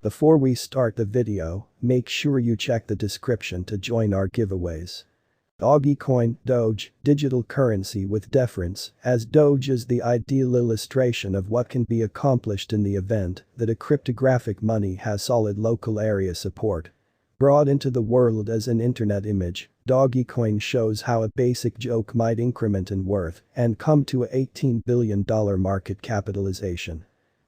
Before we start the video, make sure you check the description to join our giveaways. Dogecoin, Doge, digital currency with deference, as Doge is the ideal illustration of what can be accomplished in the event that a cryptographic money has solid local area support. Brought into the world as an internet image, Dogecoin shows how a basic joke might increment in worth and come to a $18 billion market capitalization.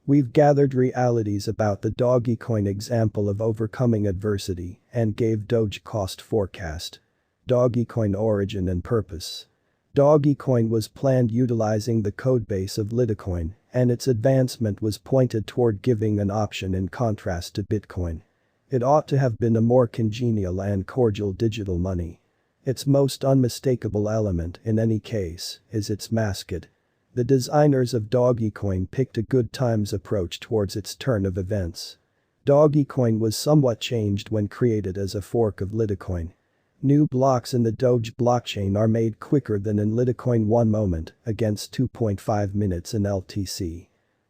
We've gathered realities about the Dogecoin example of overcoming adversity and gave Doge cost forecast. Dogecoin origin and purpose. Dogecoin was planned utilizing the codebase of Litecoin, and its advancement was pointed toward giving an option in contrast to Bitcoin. It ought to have been a more congenial and cordial digital money. Its most unmistakable element, in any case, is its mascot. The designers of Dogecoin picked a good times approach towards its turn of events. Dogecoin was somewhat changed when created as a fork of Litecoin. New blocks in the Doge blockchain are made quicker than in Litecoin 1 moment, against 2.5 minutes in LTC.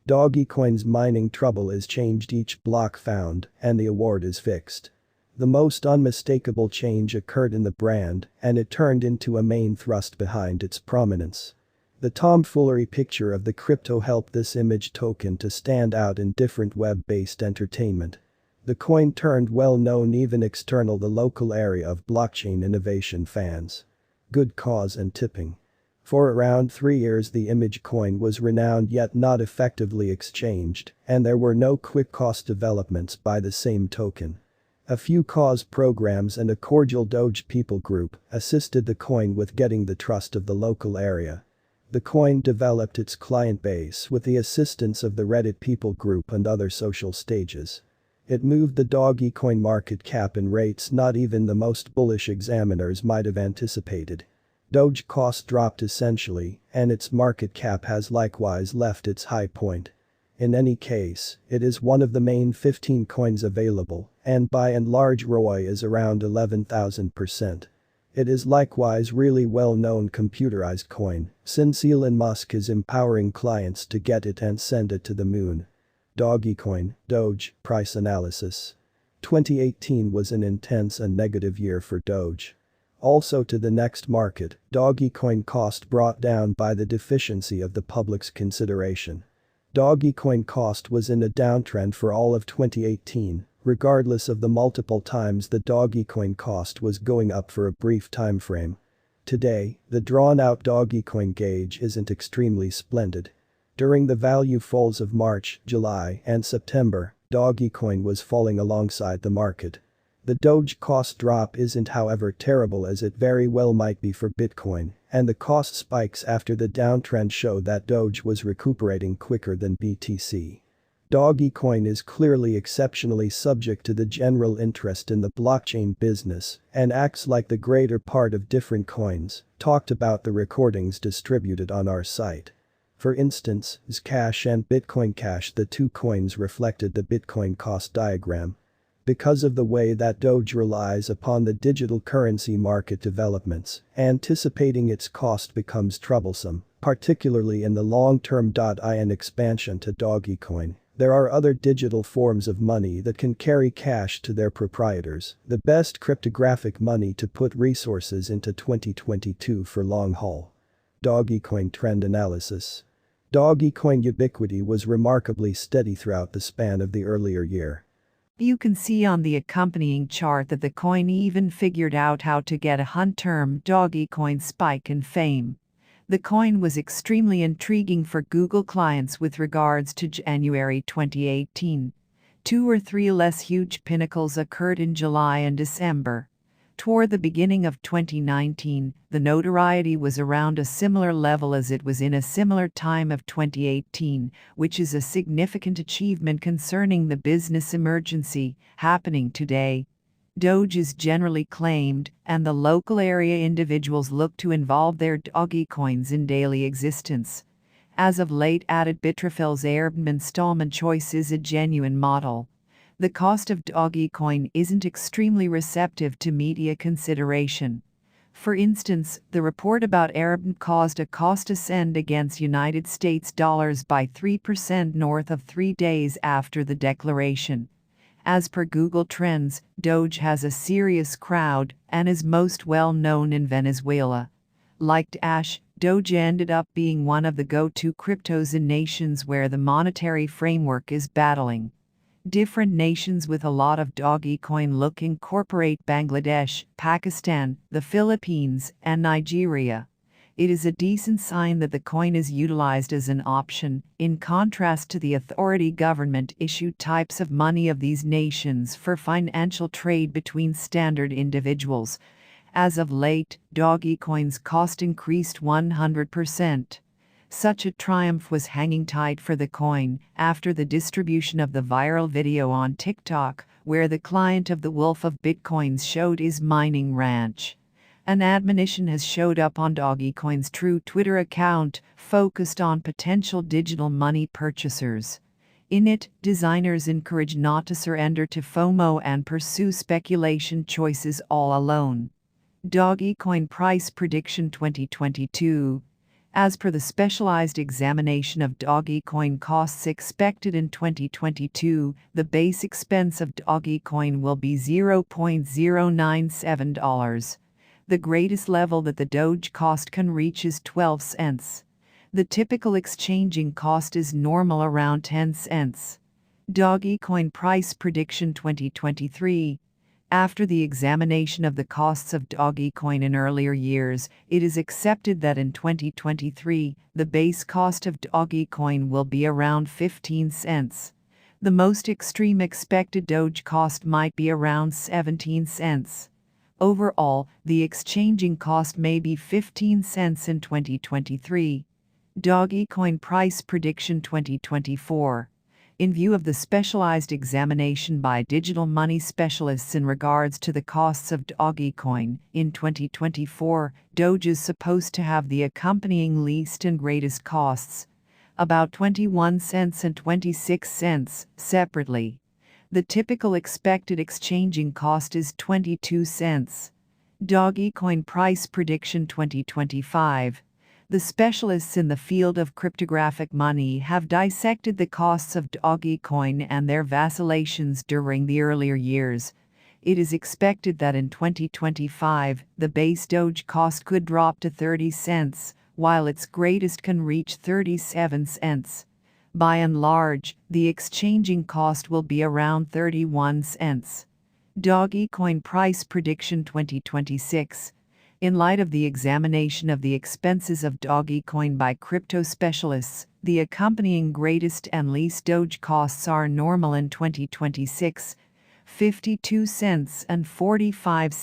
Dogecoin's mining trouble is changed each block found, and the award is fixed. The most unmistakable change occurred in the brand, and it turned into a main thrust behind its prominence. The tomfoolery picture of the crypto helped this image token to stand out in different web-based entertainment. The coin turned well-known even external the local area of blockchain innovation fans. Good cause and tipping. For around 3 years the image coin was renowned yet not effectively exchanged, and there were no quick cost developments by the same token. A few cause programs and a cordial Doge people group assisted the coin with getting the trust of the local area. The coin developed its client base with the assistance of the Reddit people group and other social stages. It moved the Dogecoin market cap in rates not even the most bullish examiners might have anticipated. Doge cost dropped essentially, and its market cap has likewise left its high point. In any case, it is one of the main 15 coins available, and by and large ROI is around 11,000%. It is likewise really well-known computerized coin, since Elon Musk is empowering clients to get it and send it to the moon. Dogecoin, Doge, price analysis. 2018 was an intense and negative year for Doge. Also to the next market, Dogecoin cost brought down by the deficiency of the public's consideration. Dogecoin cost was in a downtrend for all of 2018, regardless of the multiple times the Dogecoin cost was going up for a brief time frame. Today, the drawn-out Dogecoin gauge isn't extremely splendid. During the value falls of March, July, and September, Dogecoin was falling alongside the market. The Doge cost drop isn't however terrible as it very well might be for Bitcoin, and the cost spikes after the downtrend show that Doge was recuperating quicker than BTC. Dogecoin is clearly exceptionally subject to the general interest in the blockchain business and acts like the greater part of different coins, talked about the recordings distributed on our site. For instance, Zcash and Bitcoin Cash, the two coins reflected the Bitcoin cost diagram. Because of the way that Doge relies upon the digital currency market developments, anticipating its cost becomes troublesome, particularly in the long-term. In expansion to Dogecoin, there are other digital forms of money that can carry cash to their proprietors, the best cryptographic money to put resources into 2022 for long haul. Dogecoin trend analysis. Dogecoin ubiquity was remarkably steady throughout the span of the earlier year. You can see on the accompanying chart that the coin even figured out how to get a hunt-term Dogecoin spike in fame. The coin was extremely intriguing for Google clients with regards to January 2018. 2 or 3 less huge pinnacles occurred in July and December. Toward the beginning of 2019, the notoriety was around a similar level as it was in a similar time of 2018, which is a significant achievement concerning the business emergency happening today. Doge is generally claimed, and the local area individuals look to involve their Dogecoins in daily existence. As of late, added Bitrafil's Airbnb installment choice is a genuine model. The cost of Dogecoin isn't extremely receptive to media consideration. For instance, the report about Airbnb caused a cost ascend against United States dollars by 3% north of 3 days after the declaration. As per Google Trends, Doge has a serious crowd and is most well known in Venezuela. Like Dash, Doge ended up being one of the go-to cryptos in nations where the monetary framework is battling. Different nations with a lot of Dogecoin look incorporate Bangladesh, Pakistan, the Philippines, and Nigeria. It is a decent sign that the coin is utilized as an option, in contrast to the authority government-issued types of money of these nations for financial trade between standard individuals. As of late, Dogecoin's cost increased 100%. Such a triumph was hanging tight for the coin after the distribution of the viral video on TikTok, where the client of the Wolf of Bitcoins showed his mining ranch. An admonition has showed up on Dogecoin's true Twitter account, focused on potential digital money purchasers. In it, designers encourage not to surrender to FOMO and pursue speculation choices all alone. Dogecoin Price Prediction 2022. As per the specialized examination of Dogecoin costs expected in 2022, the base expense of Dogecoin will be $0.097. The greatest level that the Doge cost can reach is 12 cents. The typical exchanging cost is normal around 10 cents. Dogecoin Price Prediction 2023. After the examination of the costs of Dogecoin in earlier years, it is accepted that in 2023, the base cost of Dogecoin will be around 15 cents. The most extreme expected Doge cost might be around 17 cents. Overall, the exchanging cost may be 15 cents in 2023. Dogecoin Price Prediction 2024. In view of the specialized examination by digital money specialists in regards to the costs of Dogecoin, in 2024, Doge is supposed to have the accompanying least and greatest costs, about 21 cents and 26 cents, separately. The typical expected exchanging cost is 22 cents. Dogecoin Price Prediction 2025. The specialists in the field of cryptographic money have dissected the costs of Dogecoin and their vacillations during the earlier years. It is expected that in 2025, the base Doge cost could drop to 30 cents, while its greatest can reach 37 cents. By and large, the exchanging cost will be around 31 cents. Dogecoin Price Prediction 2026. In light of the examination of the expenses of Dogecoin by crypto specialists, the accompanying greatest and least Doge costs are normal in 2026, 52 cents and 45 cents.